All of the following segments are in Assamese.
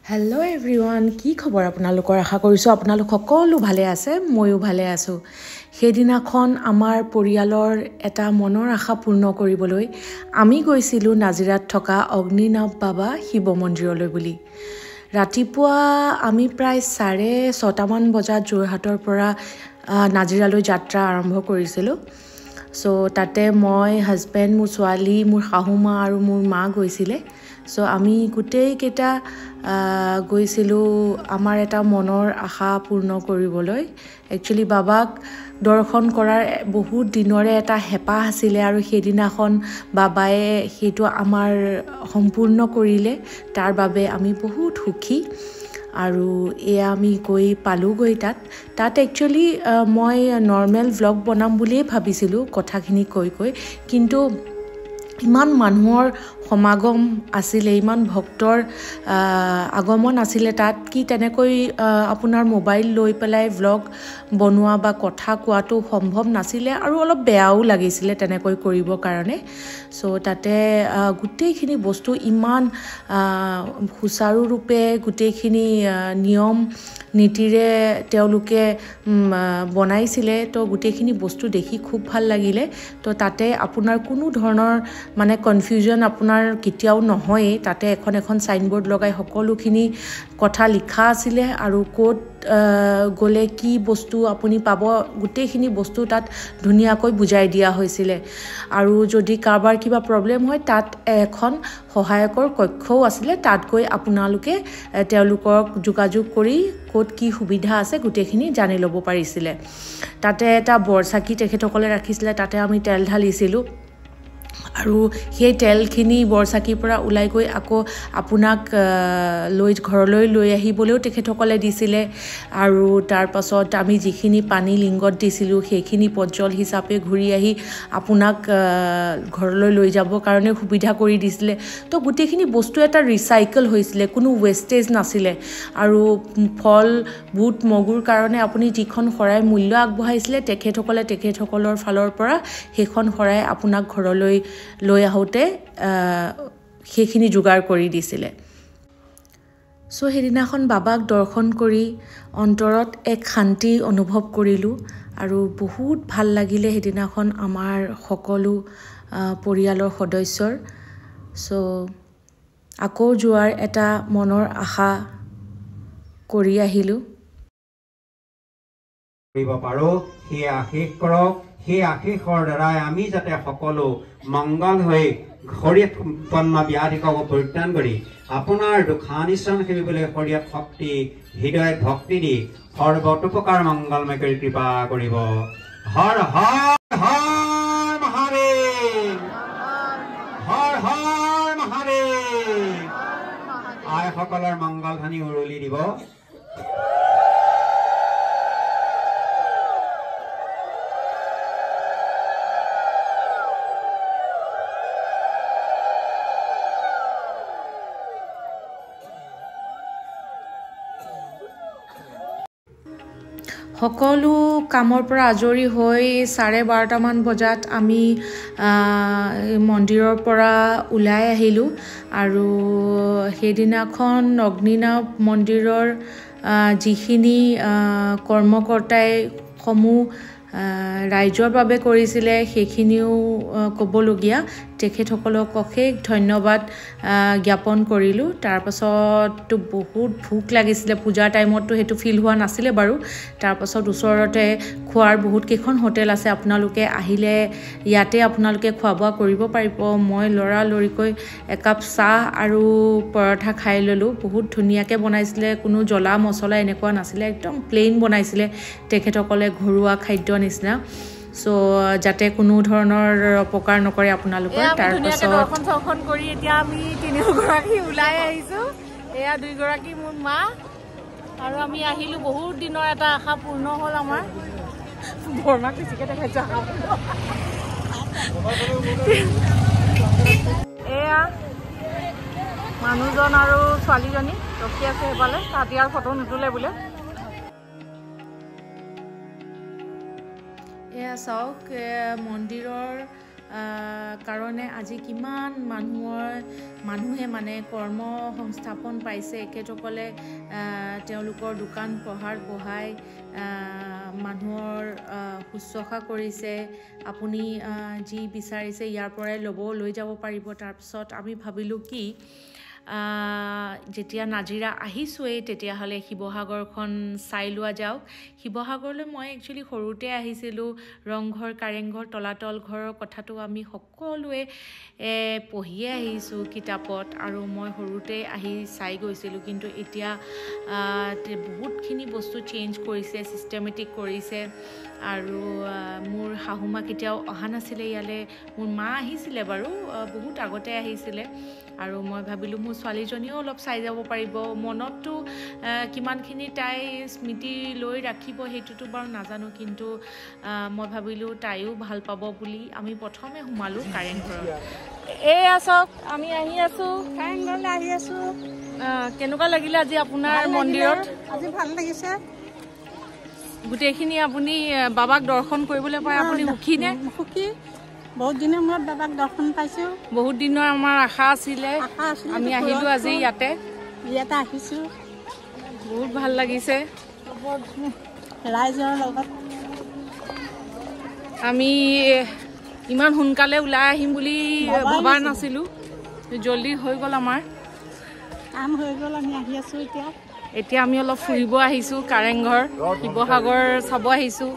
হেল্ল' এভৰিৱান, কি খবৰ আপোনালোকৰ? আশা কৰিছোঁ আপোনালোক সকলো ভালে আছে, ময়ো ভালে আছোঁ। সেইদিনাখন আমাৰ পৰিয়ালৰ এটা মনৰ আশা পূৰ্ণ কৰিবলৈ আমি গৈছিলোঁ নাজিৰাত থকা অগ্নিনাভ বাবা শিৱ মন্দিৰলৈ বুলি। ৰাতিপুৱা আমি প্ৰায় 6:30মান বজাত যোৰহাটৰ পৰা নাজিৰালৈ যাত্ৰা আৰম্ভ কৰিছিলোঁ। তাতে মই, হাজবেণ্ড, মোৰ ছোৱালী, মোৰ শাহুমা আৰু মোৰ মা গৈছিলে। আমি গোটেইকেইটা গৈছিলোঁ আমাৰ এটা মনৰ আশা পূৰ্ণ কৰিবলৈ। একচুৱেলি বাবাক দৰ্শন কৰাৰ বহুত দিনৰে এটা হেঁপাহ আছিলে আৰু সেইদিনাখন বাবাই সেইটো আমাৰ সম্পূৰ্ণ কৰিলে। তাৰ বাবে আমি বহুত সুখী। আৰু এয়া আমি গৈ পালোঁগৈ তাত একচুৱেলি মই নৰ্মেল ভ্লগ বনাম বুলিয়েই ভাবিছিলোঁ কথাখিনি কৈ, কিন্তু ইমান মানুহৰ সমাগম আছিলে, ইমান ভক্তৰ আগমন আছিলে তাত, কি তেনেকৈ আপোনাৰ মোবাইল লৈ পেলাই ভ্লগ বনোৱা বা কথা কোৱাটো সম্ভৱ নাছিলে আৰু অলপ বেয়াও লাগিছিলে তেনেকৈ কৰিবৰ কাৰণে। তাতে গোটেইখিনি বস্তু ইমান সুচাৰুৰূপে গোটেইখিনি নিয়ম নীতিৰে তেওঁলোকে বনাইছিলে। গোটেইখিনি বস্তু দেখি খুব ভাল লাগিলে। তাতে আপোনাৰ কোনো ধৰণৰ মানে কনফিউজন আপোনাৰ কেতিয়াও নহয়েই। তাতে এখন চাইনবোৰ্ড লগাই সকলোখিনি কথা লিখা আছিলে আৰু ক'ত গ'লে কি বস্তু আপুনি পাব, গোটেইখিনি বস্তু তাত ধুনীয়াকৈ বুজাই দিয়া হৈছিলে। আৰু যদি কাৰোবাৰ কিবা প্ৰব্লেম হয়, তাত এখন সহায়কৰ কক্ষও আছিলে। তাত গৈ আপোনালোকে তেওঁলোকক যোগাযোগ কৰি ক'ত কি সুবিধা আছে গোটেইখিনি জানি ল'ব পাৰিছিলে। তাতে এটা বৰচাকি তেখেতসকলে ৰাখিছিলে, তাতে আমি তেল ঢালিছিলোঁ আৰু সেই তেলখিনি বৰচাকিৰ পৰা ওলাই গৈ আকৌ আপোনাক ঘৰলৈ লৈ আহিবলৈও তেখেতসকলে দিছিলে। আৰু তাৰপাছত আমি যিখিনি পানী লিংগত দিছিলোঁ সেইখিনি পজ্জল হিচাপে ঘূৰি আহি আপোনাক ঘৰলৈ লৈ যাবৰ কাৰণে সুবিধা কৰি দিছিলে। গোটেইখিনি বস্তু এটা ৰিচাইকেল হৈছিলে, কোনো ৱেষ্টেজ নাছিলে। আৰু ফল, বুট, মগুৰ কাৰণে আপুনি যিখন শৰাই মূল্য আগবঢ়াইছিলে, তেখেতসকলৰ ফালৰ পৰা সেইখন শৰাই আপোনাক ঘৰলৈ লৈ আহোঁতে সেইখিনি যোগাৰ কৰি দিছিলে। সেইদিনাখন বাবাক দৰ্শন কৰি অন্তৰত এক শান্তি অনুভৱ কৰিলোঁ আৰু বহুত ভাল লাগিলে সেইদিনাখন আমাৰ সকলো পৰিয়ালৰ সদস্যৰ। আকৌ যোৱাৰ এটা মনৰ আশা কৰি আহিলোঁ। কৰিব পাৰোঁ সেই আশীষ কৰক। সেই আশীষৰ দ্বাৰাই আমি যাতে সকলো মংগল হৈ শৰীৰত উৎপন্ন ব্যাধিকক পৰিত্ৰাণ কৰি আপোনাৰ দুখানিশ্ৰম সেবিবলৈ শৰীৰত শক্তি, হৃদয়ত ভক্তি দি সৰ্বতোপকাৰ মংগলময় কৰি কৃপা কৰিব। হৰ হৰ হৰ মহাদেৱ, হৰ হৰ মহাদেৱ। আইসকলৰ মংগল ধ্বনি উৰুলি দিব। সকলো কামৰ পৰা আজৰি হৈ 12:30মান বজাত আমি মন্দিৰৰ পৰা ওলাই আহিলোঁ। আৰু সেইদিনাখন অগ্নিনাভ মন্দিৰৰ যিখিনি কৰ্মকৰ্তাই সমূহ ৰাইজৰ বাবে কৰিছিলে সেইখিনিও ক'বলগীয়া। তেখেতসকলক অশেষ ধন্যবাদ জ্ঞাপন কৰিলোঁ। তাৰপাছততো বহুত ভোক লাগিছিলে, পূজাৰ টাইমততো সেইটো ফিল হোৱা নাছিলে বাৰু। তাৰপাছত ওচৰতে খোৱাৰ বহুত কেইখন হোটেল আছে, আপোনালোকে আহিলে ইয়াতে আপোনালোকে খোৱা বোৱা কৰিব পাৰিব। মই লৰালৰিকৈ একাপ চাহ আৰু পৰঠা খাই ল'লোঁ। বহুত ধুনীয়াকৈ বনাইছিলে, কোনো জ্বলা মছলা এনেকুৱা নাছিলে, একদম প্লেইন বনাইছিলে তেখেতসকলে, ঘৰুৱা খাদ্য নিচিনা। যাতে কোনো ধৰণৰ অপকাৰ নকৰে আপোনালোকৰ। তাৰপিছত দৰ্শন কৰি এতিয়া আমি 3গৰাকী ওলাই আহিছোঁ। এয়া 2গৰাকী মোৰ মা আৰু আমি আহিলোঁ। বহুত দিনৰ এটা আশা পূৰ্ণ হ'ল আমাৰ। বৰমাক বেছিকৈ দেখাইছোঁ আশা। এয়া মানুহজন আৰু ছোৱালীজনী ৰখি আছে সেইফালে, তাহাঁতি আৰু ফটো নুতুলে বোলে। এয়া চাওক, মন্দিৰৰ কাৰণে আজি কিমান মানুহে মানে কৰ্ম সংস্থাপন পাইছে এখেতসকলে তেওঁলোকৰ দোকান পোহাৰ বহাই মানুহৰ শুশ্ৰূষা কৰিছে আপুনি যি বিচাৰিছে ইয়াৰ পৰাই লৈ যাব পাৰিব তাৰপিছত আমি ভাবিলোঁ কি যেতিয়া নাজিৰা আহিছোঁৱেই তেতিয়াহ'লে শিৱসাগৰখন চাই লোৱা যাওক শিৱসাগৰলৈ মই একচুৱেলি সৰুতে আহিছিলোঁ ৰংঘৰ কাৰেংঘৰ তলাতল ঘৰৰ কথাটো আমি সকলোৱে পঢ়িয়ে আহিছোঁ কিতাপত আৰু মই সৰুতে আহি চাই গৈছিলোঁ কিন্তু এতিয়া বহুতখিনি বস্তু চেঞ্জ কৰিছে ছিষ্টেমেটিক কৰিছে আৰু মোৰ শাহুমা কেতিয়াও অহা নাছিলে ইয়ালৈ মোৰ মা আহিছিলে বাৰু বহুত আগতে আহিছিলে আৰু মই ভাবিলোঁ মোৰ ছোৱালীজনীও অলপ চাই যাব পাৰিব মনততো কিমানখিনি তাই স্মৃতি লৈ ৰাখিব সেইটোতো বাৰু নাজানো কিন্তু মই ভাবিলোঁ তাইও ভাল পাব বুলি আমি প্ৰথমে সোমালোঁ কাৰেংঘৰত এয়া চাওক আমি আহি আছোঁ কাৰেংঘৰলৈ আহি আছোঁ কেনেকুৱা লাগিলে আজি আপোনাৰ মন্দিৰত আজি ভাল লাগিছে গোটেইখিনি আপুনি বাবাক দৰ্শন কৰিবলৈ পাই আপুনি সুখী নে সুখী বহুত দিনৰ মূৰত বাবাক দৰ্শন পাইছোঁ বহুত দিনৰ আমাৰ আশা আছিলে আমি আহিলোঁ আজি ইয়াতে আহিছোঁ বহুত ভাল লাগিছে ৰাইজৰ লগত আমি ইমান সোনকালে ওলাই আহিম বুলি ভবা নাছিলোঁ জলদি হৈ গ'ল আমাৰ কাম হৈ গ'ল আমি আহি আছোঁ এতিয়া আমি অলপ ফুৰিব আহিছোঁ কাৰেংঘৰ শিৱসাগৰ চাব আহিছোঁ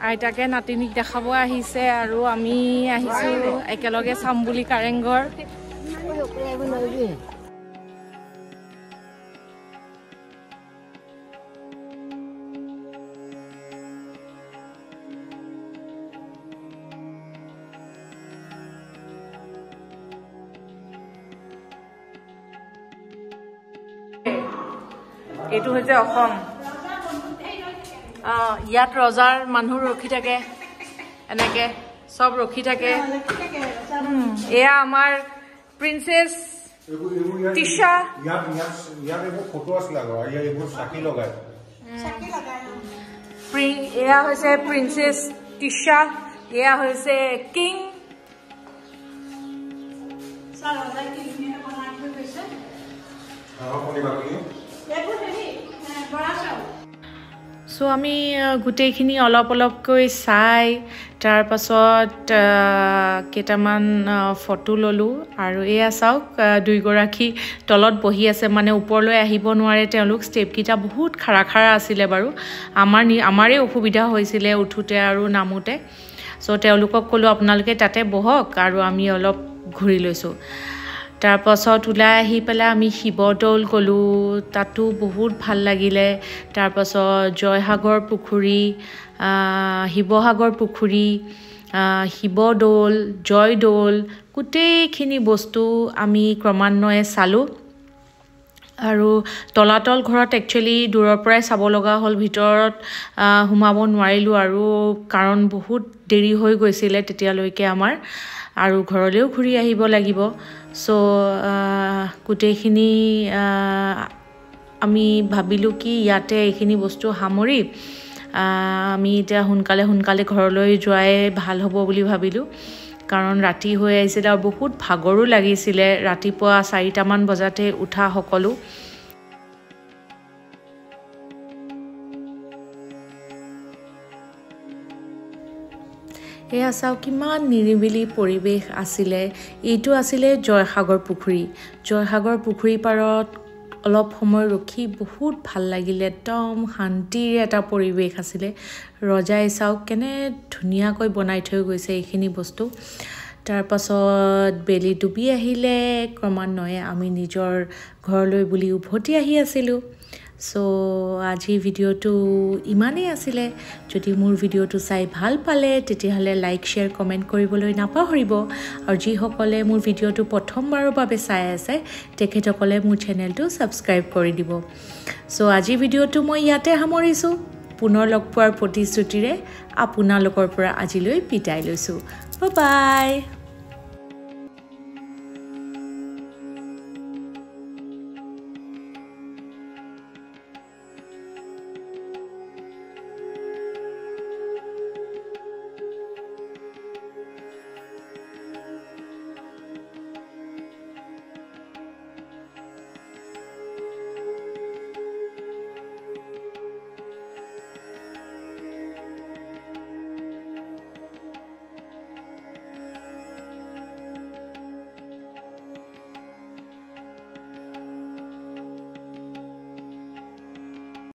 আইতাকে নাতিনীক দেখাব আহিছে আৰু আমি আহিছোঁ একেলগে চাম বুলি কাৰেংঘৰ এইটো হৈছে অসম ইয়াত ৰজাৰ মানুহ ৰখি থাকে এনেকে সব ৰখি থাকে এয়া আমাৰ প্ৰিন্সেছ তিশা এয়া হৈছে প্ৰিন্সেছ তিশা এয়া হৈছে কিং চ' আমি গোটেইখিনি অলপকৈ চাই তাৰপাছত কেইটামান ফটো ল'লোঁ আৰু এয়া চাওক দুইগৰাকী তলত বহি আছে মানে ওপৰলৈ আহিব নোৱাৰে তেওঁলোক ষ্টেপকেইটা বহুত খাৰা আছিলে বাৰু আমাৰে অসুবিধা হৈছিলে উঠোতে আৰু নামোতে চ' তেওঁলোকক ক'লোঁ আপোনালোকে তাতে বহক আৰু আমি অলপ ঘূৰি লৈছোঁ তাৰপাছত ওলাই আহি পেলাই আমি শিৱদৌল গ'লোঁ তাতো বহুত ভাল লাগিলে তাৰপাছত জয়সাগৰ পুখুৰী শিৱসাগৰ পুখুৰী শিৱদৌল জয়দৌল গোটেইখিনি বস্তু আমি ক্ৰমান্বয়ে চালোঁ আৰু তলাতল ঘৰত একচুৱেলি দূৰৰ পৰাই চাব লগা হ'ল ভিতৰত সোমাব নোৱাৰিলোঁ আৰু কাৰণ বহুত দেৰি হৈ গৈছিলে তেতিয়ালৈকে আমাৰ আৰু ঘৰলৈও ঘূৰি আহিব লাগিব চ' গোটেইখিনি আমি ভাবিলোঁ কি ইয়াতে এইখিনি বস্তু সামৰি আমি এতিয়া সোনকালে ঘৰলৈ যোৱাই ভাল হ'ব বুলি ভাবিলোঁ কাৰণ ৰাতি হৈ আহিছিলে আৰু বহুত ভাগৰো লাগিছিলে ৰাতিপুৱা 4টামান বজাতে উঠা সকলো এয়া চাওক কিমান নিৰিবিলি পৰিৱেশ আছিলে এইটো আছিলে জয়সাগৰ পুখুৰী পাৰত অলপ সময় ৰখি বহুত ভাল লাগিলে একদম শান্তিৰ এটা পৰিৱেশ আছিলে ৰজাই চাওক কেনে ধুনীয়াকৈ বনাই থৈ গৈছে এইখিনি বস্তু তাৰপাছত বেলি ডুবি আহিলে ক্ৰমান্বয়ে আমি নিজৰ ঘৰলৈ বুলি উভতি আহি আছিলোঁ চ' আজি ভিডিঅ'টো ইমানেই আছিলে যদি মোৰ ভিডিঅ'টো চাই ভাল পালে তেতিয়াহ'লে লাইক শ্বেয়াৰ কমেণ্ট কৰিবলৈ নাপাহৰিব আৰু যিসকলে মোৰ ভিডিঅ'টো প্ৰথমবাৰৰ বাবে চাই আছে তেখেতসকলে মোৰ চেনেলটো ছাবস্ক্ৰাইব কৰি দিব চ' আজি ভিডিঅ'টো মই ইয়াতে সামৰিছোঁ পুনৰ লগ পোৱাৰ প্ৰতিশ্ৰুতিৰে আপোনালোকৰ পৰা আজিলৈ বিদায় লৈছোঁ বাই